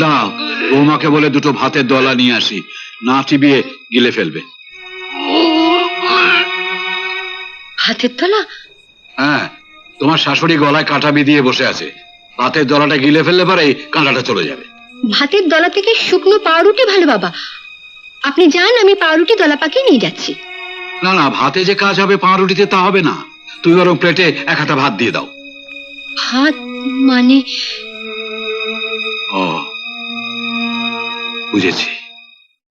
দাও, বৌমাকে বলে দুটো ভাতের দলা নিয়ে আসি, না চিবিয়ে গিলে ফেলবে। ভাতের দলা? হ্যাঁ, তোমার শাশুড়ি গলায় কাঁটা বিধিয়ে বসে আছে, ভাতের দলাটা গিলে ফেললে পরে কাঁটাটা চলে যাবে। ভাতের দলা থেকে শুকনো পাউরুটি ভালো বাবা, আপনি যান, আমি পাউরুটি দলা পাকিয়ে নিয়ে যাচ্ছি। না না, ভাতে যে কাজ হবে পাউরুটিতে তা হবে না, তুমি বরং প্লেটে এক হাতা ভাত দিয়ে দাও। ভাত মানে? ও, বুঝেছি।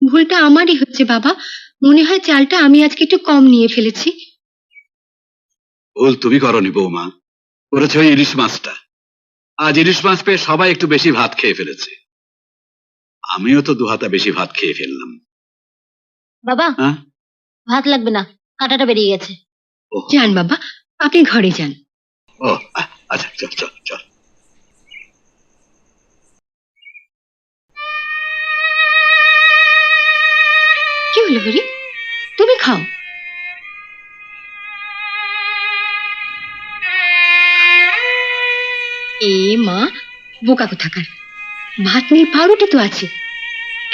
ভুলটা আমারই হচ্ছে বাবা, মনে হয় চালটা আমি আজকে একটু কম নিয়ে ফেলেছি। ভুল তুমি করনি বৌমা, করেছে ওই ইলিশ মাছটা। আজ ইলিশ মাছ পেয়ে সবাই একটু বেশি ভাত খেয়ে ফেলেছে, আমিও তো দু হাতা বেশি ভাত খেয়ে ফেললাম। বাবা, হ্যাঁ, ভাত লাগবে না, কাঁটাটা বেরিয়ে গেছে। যান বাবা, আপনি ঘরে যান। ও আচ্ছা, চল চল চল। কি হলো হরি, তুমি খাও। এ মা, বোকা কোথাকার, ভাত নেই পাউরুটি তো আছে,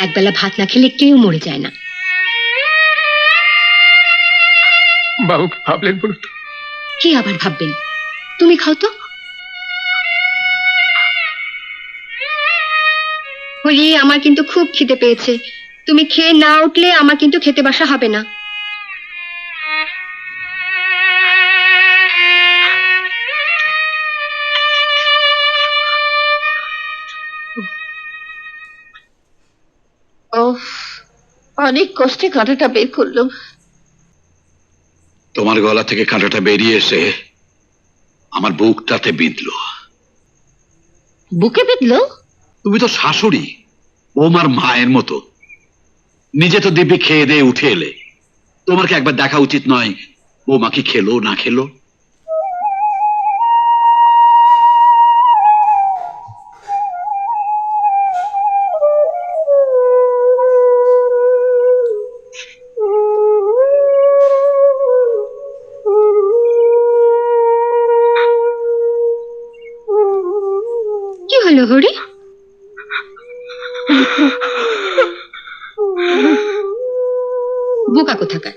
একবেলা ভাত না খেলে কেউ মরে যায় না। বাবুকে ভাবলেন বলুন তো? কি আবার ভাববেন, তুমি খাও তো। হরি, আমার কিন্তু খুব খিদে পেয়েছে, তুমি খেয়ে না উঠলে আমার কিন্তু খেতে বসা হবে না। অনেক কষ্টে কাঁটাটা বের করলাম। তোমার গলা থেকে কাঁটাটা বেরিয়ে এসে আমার বুকটাতে বিঁধলো। বুকে বিঁধলো? তুমি তো শাশুড়ি, বৌমার মায়ের মতো, নিজে তো দিব্যি খেয়ে দিয়ে উঠে এলে, তোমার কি একবার দেখা উচিত নয় বৌমা কি খেলো না খেলো? কি হলো হরি? বোকা কোথাকার,